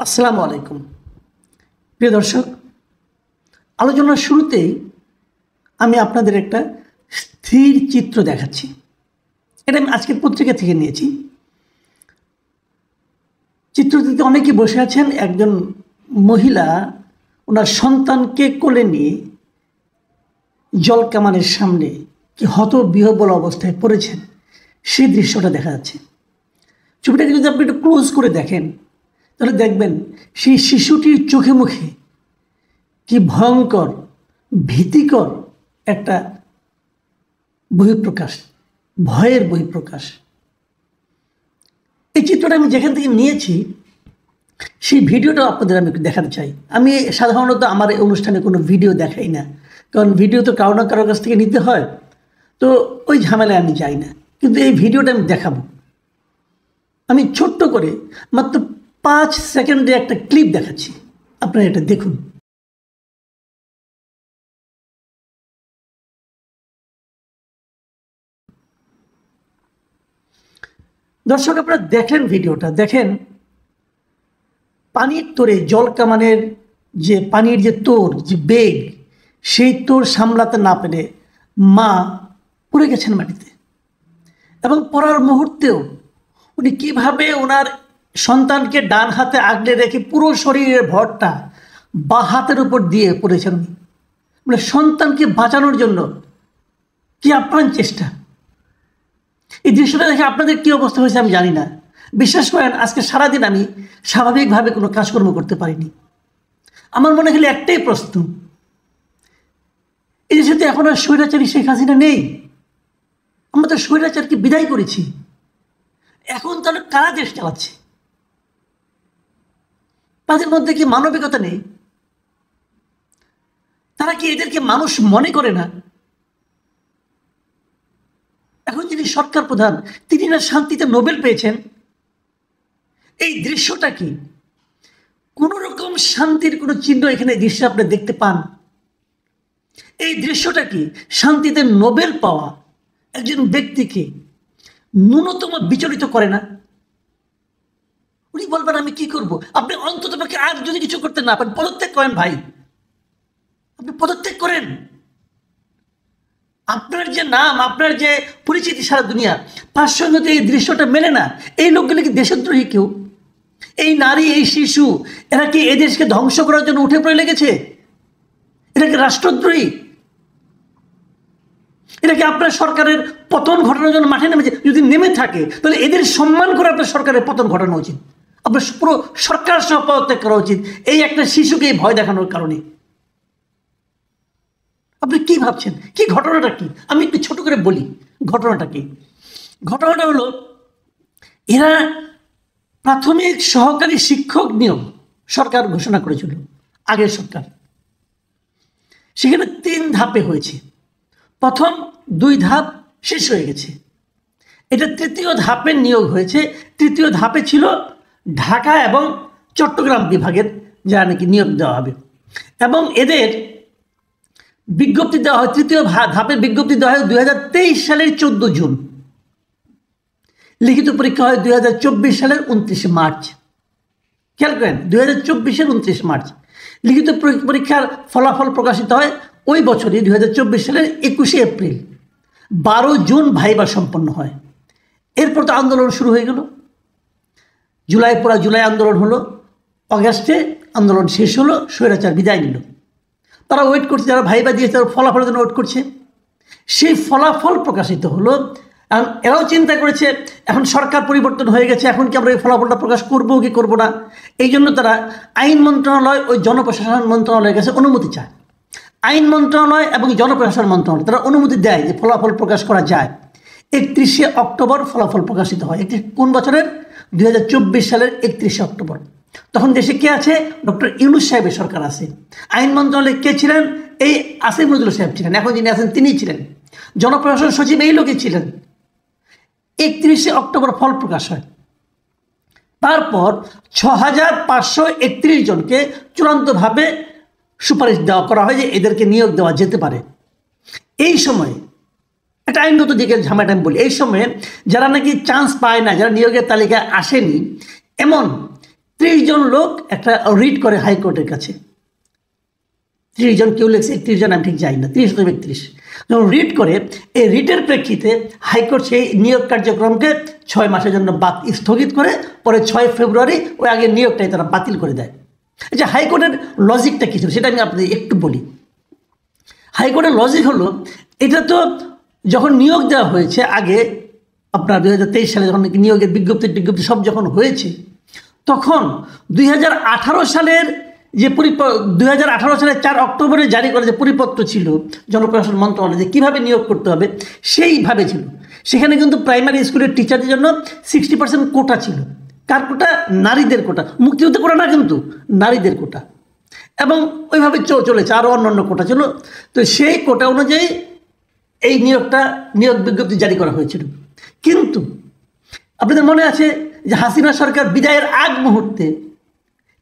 আসসালামু আলাইকুম প্রিয় দর্শক, আলোচনার শুরুতেই আমি আপনাদের একটা স্থির চিত্র দেখাচ্ছি। এটা আমি আজকের পত্রিকা থেকে নিয়েছি। চিত্রটিতে অনেকে বসে আছেন। একজন মহিলা ওনার সন্তানকে কোলে নিয়ে জলকামানের সামনে কি হতবিহ্বল অবস্থায় পড়েছেন, সেই দৃশ্যটা দেখা যাচ্ছে। ছবিটাকে যদি আপনি একটু ক্লোজ করে দেখেন তাহলে দেখবেন সেই শিশুটির চোখে মুখে কি ভয়ঙ্কর ভীতিকর একটা বহিঃপ্রকাশ, ভয়ের বহিঃপ্রকাশ। এই চিত্রটা আমি যেখান থেকে নিয়েছি সেই ভিডিওটাও আপনাদের আমি একটু দেখাতে চাই। আমি সাধারণত আমার এই অনুষ্ঠানে কোনো ভিডিও দেখাই না, কারণ ভিডিও তো কারো না কারোর কাছ থেকে নিতে হয়, তো ওই ঝামেলায় আমি যাই না। কিন্তু এই ভিডিওটা আমি দেখাবো। আমি ছোট্ট করে মাত্র 5 সেকেন্ডে একটা ক্লিপ দেখাচ্ছি, আপনারা এটা দেখুন। দর্শক, আপনারা দেখেন, ভিডিওটা দেখেন। পানির তোরে জলকামানের যে পানির যে তোর যে বেগ, সেই তোর সামলাতে না পেরে মা পড়ে গেছেন মাটিতে। এবং পড়ার মুহূর্তেও উনি কিভাবে ওনার সন্তানকে ডান হাতে আগলে রেখে পুরো শরীরের ভরটা বা হাতের উপর দিয়ে পড়েছেন উনি, মানে সন্তানকে বাঁচানোর জন্য কি আপ্রাণ চেষ্টা। এই দৃশ্যটা দেখে আপনাদের কি অবস্থা হয়েছে আমি জানি না। বিশ্বাস করেন, আজকে সারাদিন আমি স্বাভাবিকভাবে কোনো কাজকর্ম করতে পারিনি। আমার মনে হলে একটাই প্রশ্ন, এই দেশে তো এখন আর স্বৈরাচারী শেখ হাসিনা নেই। আমরা তো স্বৈরাচারকে বিদায় করেছি। এখন তাহলে কারা দেশ চালাচ্ছে? তাদের মধ্যে কি মানবিকতা নেই? তারা কি এদেরকে মানুষ মনে করে না? এখন যিনি সরকার প্রধান, তিনি না শান্তিতে নোবেল পেয়েছেন। এই দৃশ্যটা কি? কোন রকম শান্তির কোনো চিহ্ন এখানে দৃশ্য আপনি দেখতে পান? এই দৃশ্যটা কি? শান্তিতে নোবেল পাওয়া একজন ব্যক্তিকে ন্যূনতম বিচলিত করে না? উনি বলবেন আমি কি করব? আপনি অন্তত পক্ষে আর যদি কিছু করতে না পারেন পদত্যাগ করেন ভাই, আপনি পদত্যাগ করেন। আপনার যে নাম, আপনার যে পরিচিতি সারা দুনিয়া, তার সঙ্গে তো এই দৃশ্যটা মেলে না। এই লোকগুলো কি দেশদ্রোহী কেউ? এই নারী, এই শিশু, এরা কি এই দেশকে ধ্বংস করার জন্য উঠে পড়ে লেগেছে? এরা কি রাষ্ট্রদ্রোহী? এরা কি আপনার সরকারের পতন ঘটানোর জন্য মাঠে নেমেছে? যদি নেমে থাকে তাহলে এদের সম্মান করে আপনার সরকারের পতন ঘটানো উচিত। আপনার পুরো সরকার সহ পদত্যাগ করা উচিত এই একটা শিশুকে ভয় দেখানোর কারণে। আপনি কি ভাবছেন? কি ঘটনাটা কি? আমি একটু ছোট করে বলি ঘটনাটা কি। ঘটনাটা হলো, এরা প্রাথমিক সহকারী শিক্ষক নিয়োগ সরকার ঘোষণা করেছিল, আগের সরকার। সেখানে 3 ধাপে হয়েছে। প্রথম 2 ধাপ শেষ হয়ে গেছে। এটা 3য় ধাপের নিয়োগ হয়েছে। 3য় ধাপে ছিল ঢাকা এবং চট্টগ্রাম বিভাগের যারা নাকি নিয়োগ দেওয়া হবে, এবং এদের বিজ্ঞপ্তি দেওয়া হয়। 3য় ধাপের বিজ্ঞপ্তি দেওয়া হয় 2023 সালের 14 জুন। লিখিত পরীক্ষা হয় 2024 সালের 29 মার্চ। খেয়াল করেন, 2024-এর 29 মার্চ। লিখিত পরীক্ষার ফলাফল প্রকাশিত হয় ওই বছরই 2024 সালের 21 এপ্রিল। 12 জুন ভাইবা সম্পন্ন হয়। এরপর তো আন্দোলন শুরু হয়ে গেল। জুলাই আন্দোলন হলো, অগাস্টে আন্দোলন শেষ হলো, স্বৈরাচার বিদায় নিল। তারা ওয়েট করছে, যারা ভাইবা দিয়েছে তারা ফলাফলের জন্য ওয়েট করছে। সেই ফলাফল প্রকাশিত হলো। এরাও চিন্তা করেছে এখন সরকার পরিবর্তন হয়ে গেছে, এখন কি আমরা এই ফলাফলটা প্রকাশ করবো কি করবো না। এই জন্য তারা আইন মন্ত্রণালয়, ওই জনপ্রশাসন মন্ত্রণালয়ের কাছে অনুমতি চায়। আইন মন্ত্রণালয় এবং জনপ্রশাসন মন্ত্রণালয় তারা অনুমতি দেয় যে ফলাফল প্রকাশ করা যায়। 31 অক্টোবর ফলাফল প্রকাশিত হয়। এটি কোন বছরের? 2024 সালের 31 অক্টোবর। তখন দেশে কে আছে? ডক্টর ইউনূস সাহেবের সরকার আছে। আইন মন্ত্রণালয়ে কে ছিলেন? এই আসিফ নজরুল সাহেব ছিলেন। এখন যিনি আছেন তিনিই ছিলেন। জনপ্রশাসন সচিব এই লোকই ছিলেন। 31 অক্টোবর ফল প্রকাশ হয়। তারপর 6531 জনকে চূড়ান্তভাবে সুপারিশ দেওয়া করা হয় যে এদেরকে নিয়োগ দেওয়া যেতে পারে। এই সময়ে একটা আইনগত দিকের ঝামেলাটা আমি বলি। এই সময়ে যারা নাকি চান্স পায় না, যারা নিয়োগের তালিকায় আসেনি, এমন 30 জন লোক একটা রিট করে হাইকোর্টের কাছে। 30 জন, কেউ লেখছে 31 জন, আমি ঠিক যাই না, 30 অথবা 31। যখন রিট করে, এই রিটের প্রেক্ষিতে হাইকোর্ট সেই নিয়োগ কার্যক্রমকে 6 মাসের জন্য স্থগিত করে পরে 6 ফেব্রুয়ারি ওই আগের নিয়োগটাই তারা বাতিল করে দেয়। আচ্ছা, হাইকোর্টের লজিকটা কী ছিল সেটা আমি আপনাদের একটু বলি। হাইকোর্টের লজিক হলো, এটা তো যখন নিয়োগ দেওয়া হয়েছে আগে আপনার 2023 সালে যখন নিয়োগের বিজ্ঞপ্তি সব যখন হয়েছে, তখন 2018 সালের যে 2018 সালের 4 অক্টোবরে জারি করে যে পরিপত্র ছিল জনপ্রশাসন মন্ত্রণালয় যে কীভাবে নিয়োগ করতে হবে সেইভাবে ছিল। সেখানে কিন্তু প্রাইমারি স্কুলের টিচারদের জন্য 60% কোটা ছিল। কার কোটা? নারীদের কোটা, মুক্তিযুদ্ধ কোটা না, কিন্তু নারীদের কোটা। এবং ওইভাবে চলেছে, আরও অন্যান্য কোটা ছিল। তো সেই কোটা অনুযায়ী এই নিয়োগ বিজ্ঞপ্তি জারি করা হয়েছিল। কিন্তু আপনাদের মনে আছে যে হাসিনা সরকার বিদায়ের আগ মুহূর্তে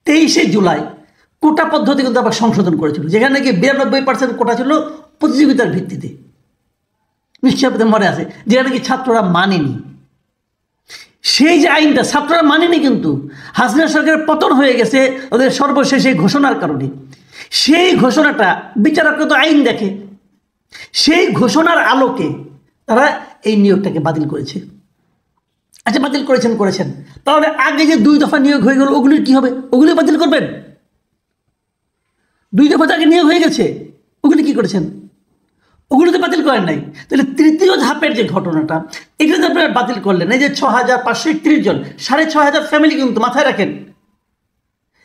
23শে জুলাই কোটা পদ্ধতি কিন্তু আবার সংশোধন করেছিল, যেখানে নাকি 92% কোটা ছিল প্রতিযোগিতার ভিত্তিতে। নিশ্চয়ই আপনাদের মনে আছে, যেটা নাকি ছাত্ররা মানেনি। সেই যে আইনটা ছাত্ররা মানেনি, কিন্তু হাসিনা সরকারের পতন হয়ে গেছে ওদের সর্বশেষ এই ঘোষণার কারণে। সেই ঘোষণাটা বিচারকরা তো আইন দেখে, সেই ঘোষণার আলোকে তারা এই নিয়োগটাকে বাতিল করেছে। আচ্ছা, বাতিল করেছেন, তাহলে আগে যে 2 দফা নিয়োগ হয়ে গেল ওগুলির কী হবে? ওগুলি বাতিল করবেন? 2 দফা আগে নিয়োগ হয়ে গেছে, ওগুলি কী করেছেন? ওগুলো তো বাতিল করেন নাই। তাহলে তৃতীয় ধাপের যে ঘটনাটা, এটা তো আপনারা বাতিল করলেন। এই যে 6531 জন, 6500 ফ্যামিলি, কিন্তু মাথায় রাখেন,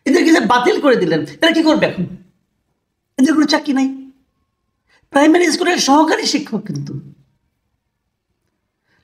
এদেরকে যে বাতিল করে দিলেন, এরা কী করবে এখন? এদের কোনো চাকরি নাই। প্রাইমারি স্কুলের সহকারী শিক্ষক, কিন্তু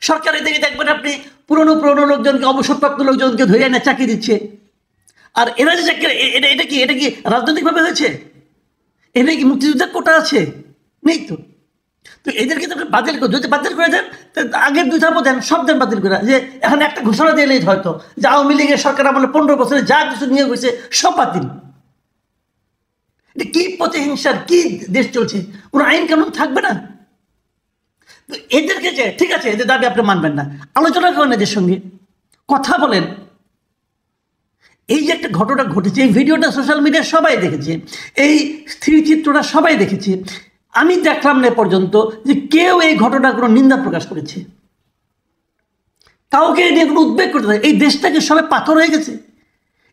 সরকার এদিকে দেখবেন আপনি পুরনো লোকজনকে, অবসরপ্রাপ্ত লোকজনকে ধরে এনে চাকরি দিচ্ছে। আর এরা যে চাকরি, এটা কি রাজনৈতিকভাবে হয়েছে? এটা কি মুক্তিযুদ্ধের কোটা আছে? নেই তো। তো এদেরকে তো বাতিল করে, যদি বাতিল করে দেন আগের 2 ধাপও দেন, সব দেন বাতিল করে। যে এখন একটা ঘোষণা দিলেই হয়তো যে আওয়ামী লীগের সরকার আমলে 15 বছরে যা কিছু নিয়োগ হয়েছে সব বাতিল। এটা কি প্রতিহিংসার কি দেশ চলছে? কোনো আইন কানুন থাকবে না। তো এদেরকে যে ঠিক আছে, এদের দাবি আপনি মানবেন না, আলোচনা করেন, এদের সঙ্গে কথা বলেন। এই যে একটা ঘটনা ঘটেছে, এই ভিডিওটা সোশ্যাল মিডিয়ায় সবাই দেখেছে, এই স্থিরচিত্রটা সবাই দেখেছে। আমি দেখলাম না পর্যন্ত যে কেউ এই ঘটনা কোনো নিন্দা প্রকাশ করেছে, কাউকে নিয়ে কোনো উদ্বেগ করতে থাকে। এই দেশটাকে সবাই পাথর হয়ে গেছে।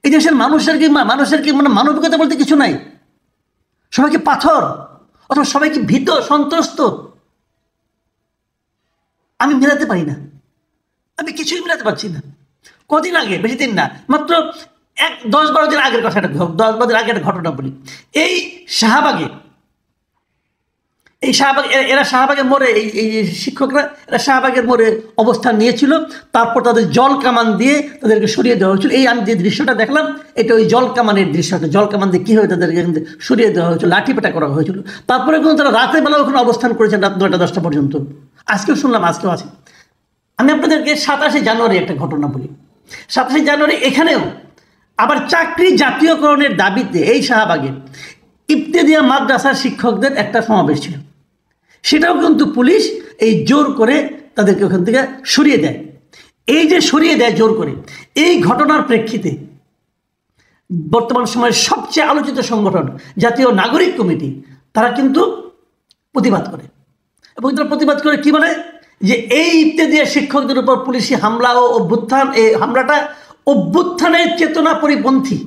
এই দেশের মানুষের কি মানে মানবিকতা বলতে কিছু নাই? সবাইকে পাথর, অথবা সবাইকে ভীত সন্ত্রস্ত। আমি মেলাতে পারি না, আমি কিছুই মেলাতে পারছি না। কদিন আগে, বেশি দিন না, মাত্র 10-12 দিন আগের কথা, 10-12 দিন আগের ঘটনা বলি। এই শাহবাগে এরা শাহবাগের মোড়ে, এই শিক্ষকরা এরা শাহবাগের মোড়ে অবস্থান নিয়েছিল। তারপর তাদের জল কামান দিয়ে তাদেরকে সরিয়ে দেওয়া হয়েছিল। এই আমি যে দৃশ্যটা দেখলাম, এটা ওই জল কামানের দৃশ্যটা। জল কামান দিয়ে কী হয়ে তাদেরকে সরিয়ে দেওয়া হয়েছিল, লাঠিপেটা করা হয়েছিল। তারপরে কিন্তু তারা রাতের বেলা ওখানে অবস্থান করেছেন, রাত 9টা-10টা পর্যন্ত। আজকেও শুনলাম, আজকেও আছে। আমি আপনাদেরকে 27শে জানুয়ারি একটা ঘটনা বলি। 27শে জানুয়ারি এখানেও আবার চাকরি জাতীয়করণের দাবিতে এই শাহবাগে ইবতেদাইয়া মাদ্রাসার শিক্ষকদের একটা সমাবেশ ছিল। সেটাও কিন্তু পুলিশ এই জোর করে তাদেরকে ওখান থেকে সরিয়ে দেয়। এই যে সরিয়ে দেয় জোর করে, এই ঘটনার প্রেক্ষিতে বর্তমান সময়ের সবচেয়ে আলোচিত সংগঠন জাতীয় নাগরিক কমিটি, তারা কিন্তু প্রতিবাদ করে। এবং তারা প্রতিবাদ করে কি বলে, যে এই ইবতেদাইয়া শিক্ষকদের উপর পুলিশি হামলা ও অভ্যুত্থান, এই হামলাটা অভ্যুত্থানের চেতনা পরিপন্থী।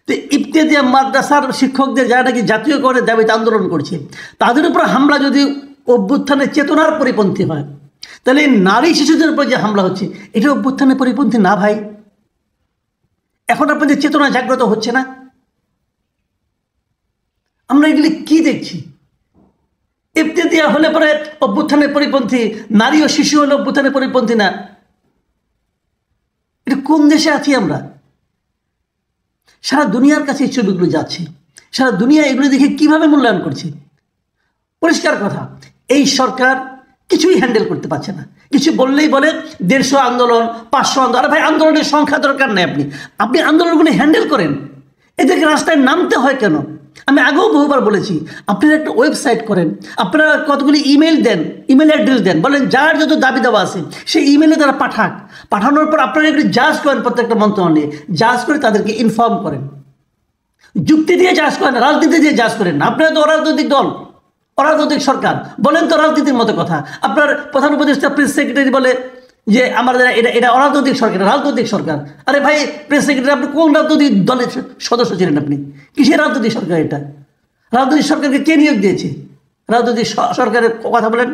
তো ইবতেদাইয়া মাদ্রাসার শিক্ষকদের যারা নাকি জাতীয়করণের দাবিতে আন্দোলন করছে, তাদের উপর হামলা যদি অভ্যুত্থানের চেতনার পরিপন্থী হয়, তাহলে নারী শিশুদের উপর যে হামলা হচ্ছে এটা অভ্যুত্থানের পরিপন্থী না ভাই? এখন আপনাদের চেতনা জাগ্রত হচ্ছে না? আমরা এগুলি কি দেখছি? ইবতেদাইয়া হলে পরে অভ্যুত্থানের পরিপন্থী, নারী ও শিশু হলে অভ্যুত্থানের পরিপন্থী না। এটা কোন দেশে আছি আমরা? সারা দুনিয়ার কাছে এই ছবিগুলো যাচ্ছে, সারা দুনিয়া এগুলো দেখে কিভাবে মূল্যায়ন করছে। পরিষ্কার কথা, এই সরকার কিছুই হ্যান্ডেল করতে পারছে না। কিছু বললেই বলে 150 আন্দোলন, 500 আন্দোলন। আরে ভাই, আন্দোলনের সংখ্যা দরকার নেই, আপনি আন্দোলনগুলো হ্যান্ডেল করেন। এদেরকে রাস্তায় নামতে হয় কেন? আমি আগেও বহুবার বলেছি, আপনারা একটা ওয়েবসাইট করেন, আপনারা কতগুলি ইমেল দেন, ইমেল অ্যাড্রেস দেন, বলেন যার যত দাবি দেওয়া আছে সেই ইমেলে তারা পাঠানোর পর আপনারা একটু জাজ করেন, প্রত্যেকটা মন্ত্রণালয়ে জাজ করে তাদেরকে ইনফর্ম করেন। যুক্তি দিয়ে জাজ করেন, রাজনীতি দিয়ে জাজ করেন না। আপনারা তো অরাজনৈতিক দল, অরাজনৈতিক সরকার, বলেন তো রাজনীতির মতো কথা। আপনার প্রধান উপদেষ্টা প্রেস সেক্রেটারি বলে যে আমাদের এটা এটা অরাজনৈতিক সরকার, রাজনৈতিক সরকার। আরে ভাই প্রেস সেক্রেটারি, আপনি কোন রাজনৈতিক দলের সদস্য ছিলেন? আপনি কিসের রাজনৈতিক সরকার? এটা রাজনৈতিক সরকারকে কে নিয়োগ দিয়েছে? রাজনৈতিক সরকারের কথা বলেন।